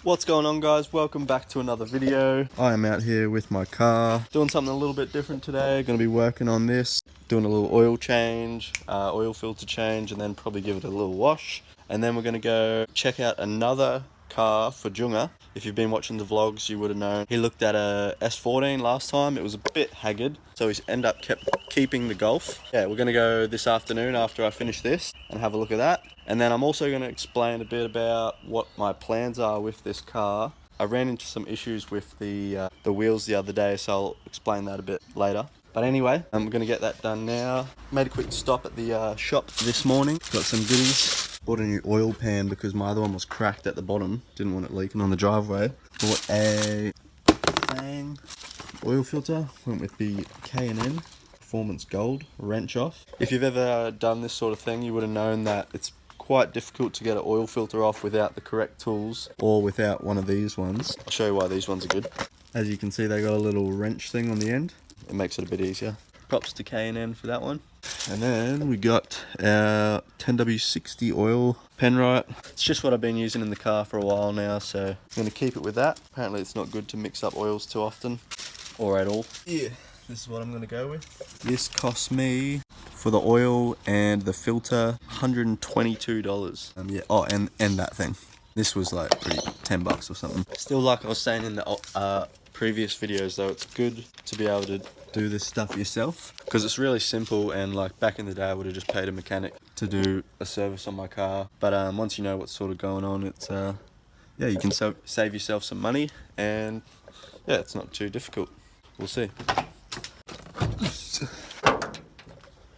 What's going on, guys? Welcome back to another video. I am out here with my car doing something a little bit different today. Going to be working on this, doing a little oil change, oil filter change, and then probably give it a little wash. And then we're going to go check out another car for Junga. If you've been watching the vlogs, you would have known he looked at a S14 last time. It was a bit haggard, so he's ended up keeping the Golf. Yeah, we're going to go this afternoon after I finish this and have a look at that. And then I'm also going to explain a bit about what my plans are with this car. I ran into some issues with the wheels the other day, so I'll explain that a bit later. But anyway, I'm going to get that done now. Made a quick stop at the shop this morning. Got some goodies. Bought a new oil pan because my other one was cracked at the bottom. Didn't want it leaking on the driveway. Bought a Fang oil filter. Went with the K&N Performance Gold wrench off. If you've ever done this sort of thing, you would have known that it's quite difficult to get an oil filter off without the correct tools or without one of these ones. I'll show you why these ones are good. As you can see, they got a little wrench thing on the end. It makes it a bit easier. Props to K&N for that one. And then we got our 10W60 oil Penrite. It's just what I've been using in the car for a while now, so I'm going to keep it with that. Apparently it's not good to mix up oils too often or at all. Yeah, this is what I'm going to go with. This cost me, for the oil and the filter, $122. Yeah. Oh, and that thing. This was like $10 or something. Still, like I was saying in the previous videos though, it's good to be able to do this stuff yourself because it's really simple, and like back in the day I would have just paid a mechanic to do a service on my car, but once you know what's sort of going on, it's yeah, you can save yourself some money, and yeah, it's not too difficult. We'll see.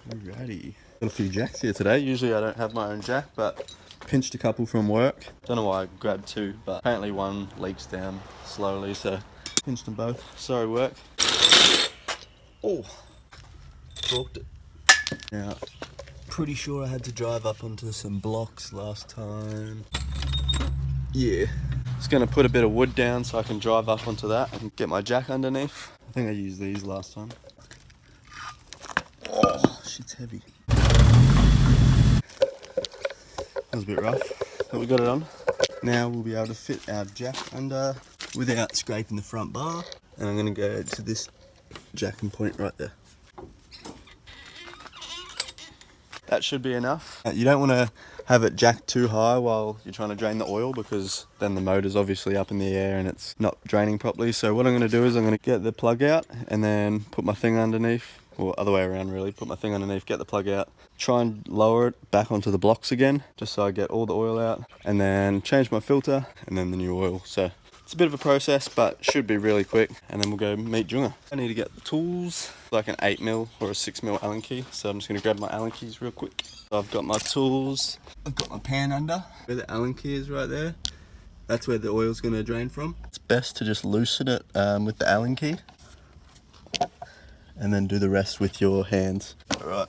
Alrighty, got a few jacks here today. Usually I don't have my own jack, but pinched a couple from work. Don't know why I grabbed two, but apparently one leaks down slowly, so pinched them both. Sorry, work. Oh, torqued it. Now, pretty sure I had to drive up onto some blocks last time. Yeah. Just gonna put a bit of wood down so I can drive up onto that and get my jack underneath. I think I used these last time. Oh, shit's heavy. That was a bit rough, but we got it on. Now we'll be able to fit our jack under without scraping the front bar. And I'm gonna go to this jacking point right there. That should be enough. You don't want to have it jacked too high while you're trying to drain the oil, because then the motor's obviously up in the air and it's not draining properly. So what I'm going to do is I'm going to get the plug out and then put my thing underneath, or other way around really, put my thing underneath, get the plug out, try and lower it back onto the blocks again, just so I get all the oil out, and then change my filter and then the new oil. So it's a bit of a process, but should be really quick, and then we'll go meet Junga. I need to get the tools, like an 8mm or a 6mm Allen key, so I'm just going to grab my Allen keys real quick. So I've got my tools, I've got my pan under, where the Allen key is right there. That's where the oil's going to drain from. It's best to just loosen it with the Allen key, and then do the rest with your hands. Alright,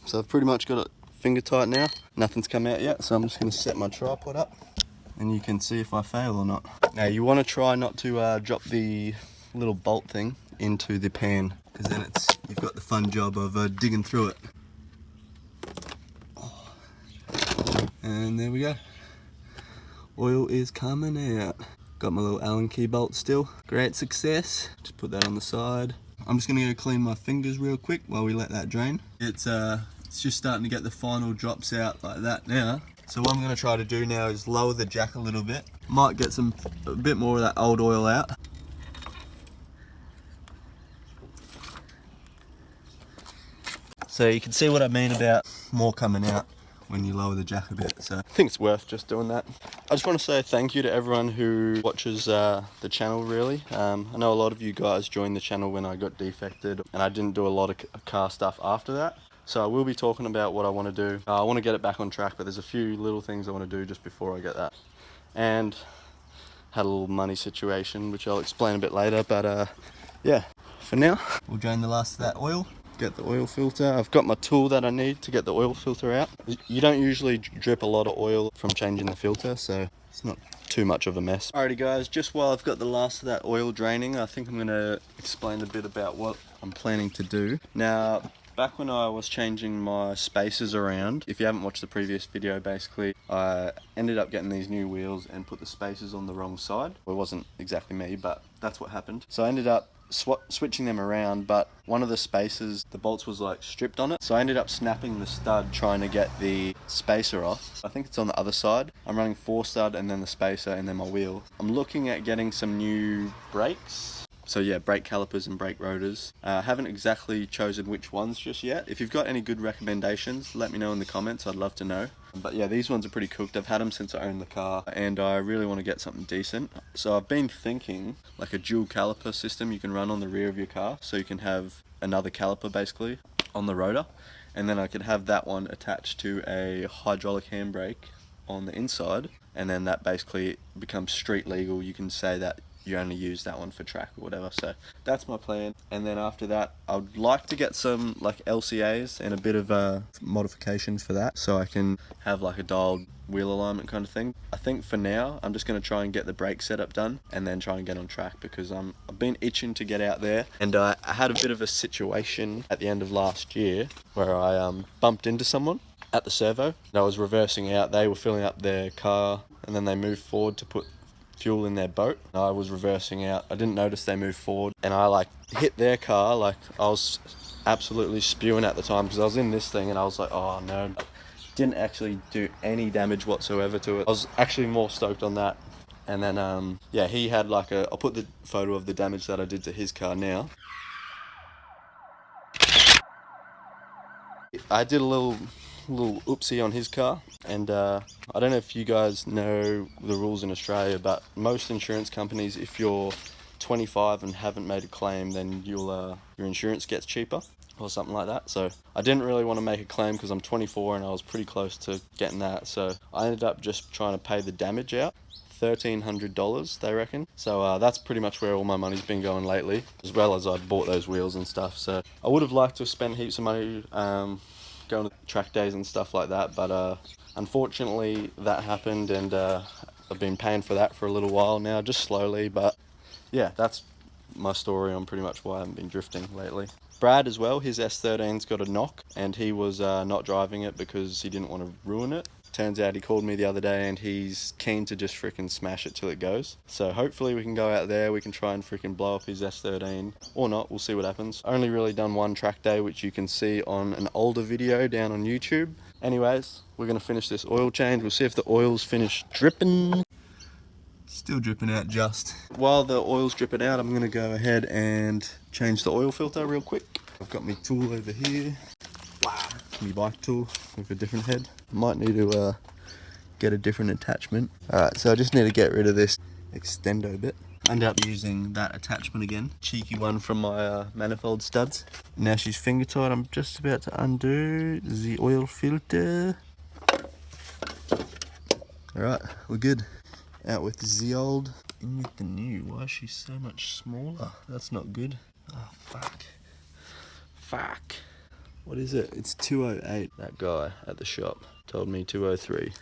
so I've pretty much got it finger tight now. Nothing's come out yet, so I'm just going to set my tripod up, and you can see if I fail or not. Now you want to try not to drop the little bolt thing into the pan, because then you've got the fun job of digging through it. Oh. And there we go. Oil is coming out. Got my little Allen key bolt still. Great success. Just put that on the side. I'm just gonna go clean my fingers real quick while we let that drain. It's just starting to get the final drops out like that now. So what I'm going to try to do now is lower the jack a little bit. Might get a bit more of that old oil out. So you can see what I mean about more coming out when you lower the jack a bit. So I think it's worth just doing that. I just want to say thank you to everyone who watches the channel, really. I know a lot of you guys joined the channel when I got defected, and I didn't do a lot of car stuff after that. So I will be talking about what I want to do. I want to get it back on track, but there's a few little things I want to do just before I get that. And had a little money situation, which I'll explain a bit later. But yeah, for now, we'll drain the last of that oil, get the oil filter. I've got my tool that I need to get the oil filter out. You don't usually drip a lot of oil from changing the filter, so it's not too much of a mess. Alrighty guys, just while I've got the last of that oil draining, I think I'm going to explain a bit about what I'm planning to do. Now, Back when I was changing my spacers around, if you haven't watched the previous video, basically I ended up getting these new wheels and put the spacers on the wrong side. Well, it wasn't exactly me, but that's what happened. So I ended up switching them around, but one of the spacers, the bolts was like stripped on it, so I ended up snapping the stud trying to get the spacer off. I think it's on the other side. I'm running 4 stud and then the spacer and then my wheel. I'm looking at getting some new brakes. So yeah, brake calipers and brake rotors. Haven't exactly chosen which ones just yet. If you've got any good recommendations, let me know in the comments. I'd love to know. But yeah, these ones are pretty cooked. I've had them since I owned the car and I really want to get something decent. So I've been thinking like a dual caliper system you can run on the rear of your car. So you can have another caliper basically on the rotor. And then I could have that one attached to a hydraulic handbrake on the inside. And then that basically becomes street legal. You can say that you only use that one for track or whatever. So that's my plan. And then after that, I'd like to get some like LCAs and a bit of modifications for that, so I can have like a dialed wheel alignment kind of thing. I think for now, I'm just going to try and get the brake setup done and then try and get on track, because I've been itching to get out there. And I had a bit of a situation at the end of last year where I bumped into someone at the servo. And I was reversing out. They were filling up their car and then they moved forward to put fuel in their boat. I was reversing out. I didn't notice they moved forward and I like hit their car. Like I was absolutely spewing at the time because I was in this thing and I was like, oh no. Didn't actually do any damage whatsoever to it. I was actually more stoked on that. And then yeah, he had like I'll put the photo of the damage that I did to his car now. I did a little oopsie on his car, and I don't know if you guys know the rules in Australia, but most insurance companies, if you're 25 and haven't made a claim, then your insurance gets cheaper or something like that. So I didn't really want to make a claim because I'm 24 and I was pretty close to getting that, so I ended up just trying to pay the damage out. $1,300 they reckon. So that's pretty much where all my money's been going lately, as well as I bought those wheels and stuff. So I would have liked to have spent heaps of money going to track days and stuff like that, but unfortunately that happened, and I've been paying for that for a little while now, just slowly. But yeah, that's my story on pretty much why I haven't been drifting lately. Brad as well, his S13's got a knock and he was not driving it because he didn't want to ruin it. Turns out he called me the other day and he's keen to just freaking smash it till it goes. So hopefully we can go out there, we can try and freaking blow up his S13, or not, we'll see what happens. Only really done one track day, which you can see on an older video down on YouTube. Anyways, we're gonna finish this oil change. We'll see if the oil's finished dripping. Still dripping out just. While the oil's dripping out, I'm gonna go ahead and change the oil filter real quick. I've got my tool over here. Wow. My bike tool with a different head. Might need to get a different attachment. Alright, so I just need to get rid of this extendo bit. I ended up using that attachment again. Cheeky one from my manifold studs. Now she's finger tight. I'm just about to undo the oil filter. Alright, we're good. Out with the old, in with the new. Why is she so much smaller? That's not good. Oh, fuck. Fuck. What is it? It's 208. That guy at the shop told me 203.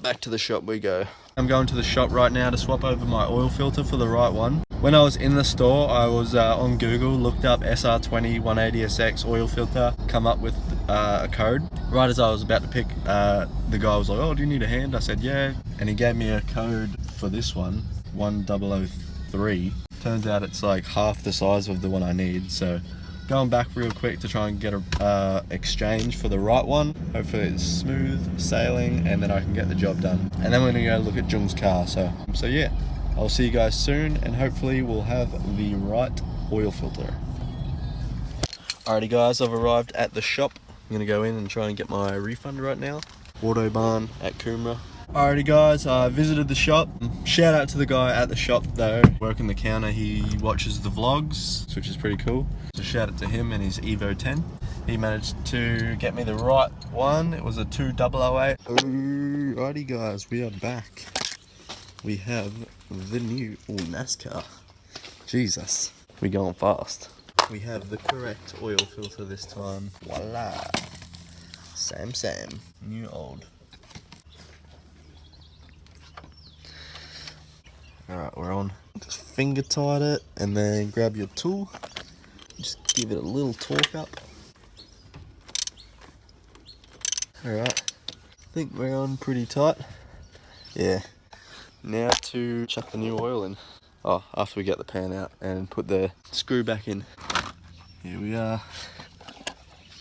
Back to the shop we go. I'm going to the shop right now to swap over my oil filter for the right one. When I was in the store, I was on Google, looked up SR20 180SX oil filter, come up with a code. Right as I was about to pick, the guy was like, oh, do you need a hand? I said, yeah. And he gave me a code for this one, 1003. Turns out it's like half the size of the one I need, so going back real quick to try and get a exchange for the right one. Hopefully it's smooth sailing and then I can get the job done. And then we're gonna go look at Jung's car. So yeah, I'll see you guys soon and hopefully we'll have the right oil filter. Alrighty guys, I've arrived at the shop. I'm gonna go in and try and get my refund right now. Autobahn at Coomera. Alrighty guys, I visited the shop. Shout out to the guy at the shop though, working the counter. He watches the vlogs, which is pretty cool. So shout out to him and his Evo 10. He managed to get me the right one. It was a 2008. Alrighty guys, we are back. We have the new NASCAR. Jesus, we going fast. We have the correct oil filter this time. Voila. Same, new old. Alright, we're on. Just finger tight it and then grab your tool. Just give it a little torque up. Alright, I think we're on pretty tight. Yeah. Now to chuck the new oil in. Oh, after we get the pan out and put the screw back in. Here we are.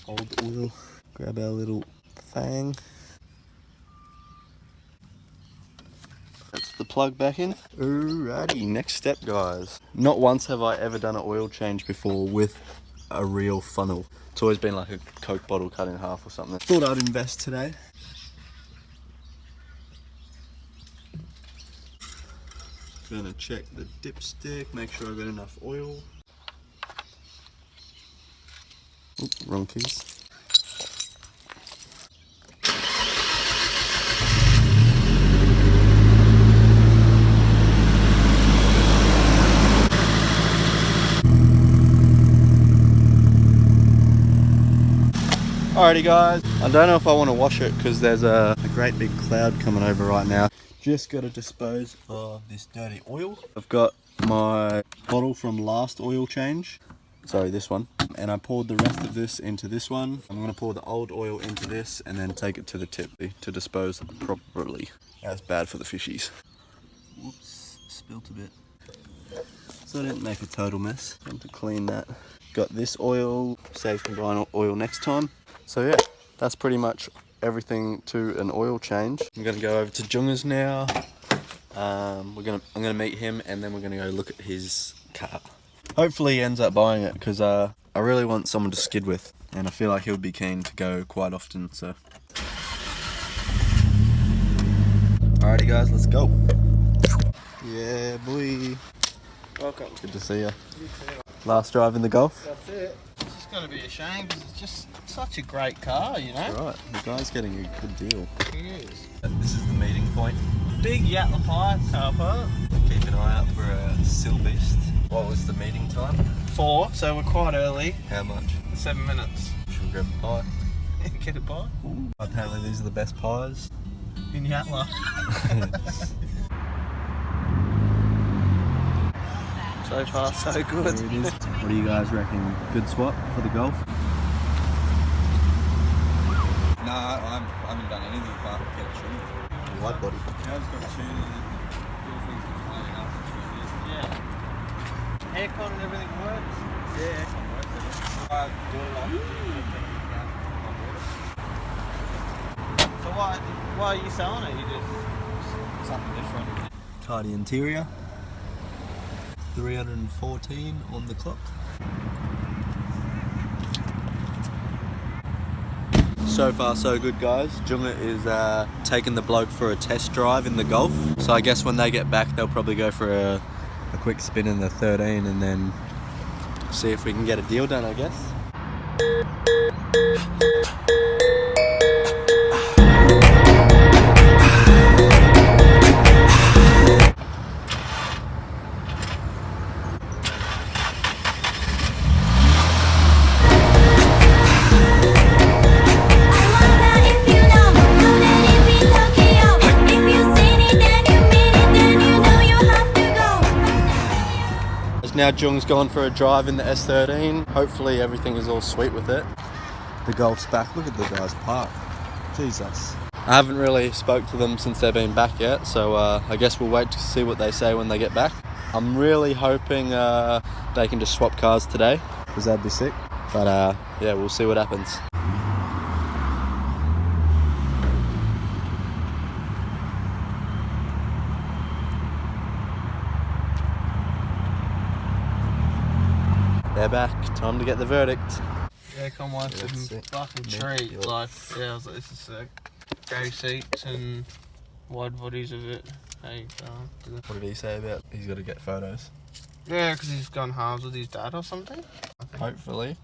Old oil. Grab our little fang. That's the plug back in. Alrighty, next step guys. Not once have I ever done an oil change before with a real funnel. It's always been like a Coke bottle cut in half or something. Thought I'd invest today. Gonna check the dipstick, make sure I've got enough oil. Oop, wrong keys. Alrighty guys, I don't know if I want to wash it because there's a great big cloud coming over right now. Just got to dispose of this dirty oil. I've got my bottle from last oil change, sorry this one, and I poured the rest of this into this one. I'm going to pour the old oil into this and then take it to the tip to dispose properly. That's bad for the fishies. Whoops, spilt a bit. So I didn't make a total mess. Time to clean that. Got this oil, save some buying oil next time. So yeah, that's pretty much everything to an oil change. I'm gonna go over to Junga's now. I'm gonna meet him and then we're gonna go look at his car. Hopefully he ends up buying it because I really want someone to skid with, and I feel like he'll be keen to go quite often. So, alrighty guys, let's go. Yeah, boy. Welcome. Good to see you. Last drive in the Golf. That's it. It's just going to be a shame because it's just such a great car, you know? Right, the guy's getting a good deal. He is. This is the meeting point. Big Yatla Pie car park. Keep an eye out for a Sill Beast. What was the meeting time? 4, so we're quite early. How much? 7 minutes. Should we grab a pie? Get a pie? Apparently these are the best pies. In Yatla. So far, so good. There it is. What do you guys reckon? Good swap for the Golf? No, I haven't done anything apart from get a tune. White body. I just got a tune and all things to play enough for 2 years. Yeah. Aircon and everything works? Yeah, aircon works. I do it like So why are you selling it? You just something different. Tidy interior. 314 on the clock. So far so good guys. Junga is taking the bloke for a test drive in the Golf. So I guess when they get back they'll probably go for a quick spin in the 13 and then see if we can get a deal done, I guess. Now Jung's gone for a drive in the S13. Hopefully everything is all sweet with it. The Golf's back. Look at the guys park. Jesus. I haven't really spoke to them since they've been back yet, so I guess we'll wait to see what they say when they get back. I'm really hoping they can just swap cars today, because that'd be sick. But yeah, we'll see what happens. They're back. Time to get the verdict. Yeah, come on, some fucking treat. Like, yeah, I was like, this is sick. Grey seats and wide bodies of it. Hey, what did he say about he's got to get photos? yeah, because he's gone halves with his dad or something. Hopefully,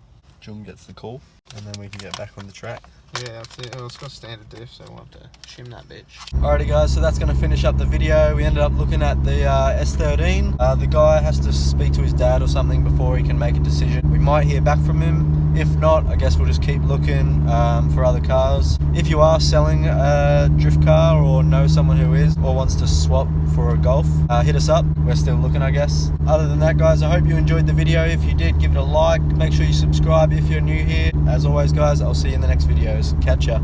Jung gets the call, and then we can get back on the track. Yeah, that's it. Well, it's got standard diff, so we'll have to shim that bitch. Alrighty guys, so that's going to finish up the video. We ended up looking at the S13. The guy has to speak to his dad or something before he can make a decision. We might hear back from him. If not, I guess we'll just keep looking for other cars. If you are selling a drift car or know someone who is or wants to swap for a Golf, hit us up. We're still looking, I guess. Other than that guys, I hope you enjoyed the video. If you did, give it a like. Make sure you subscribe if you're new here. As always guys, I'll see you in the next videos. Catch ya.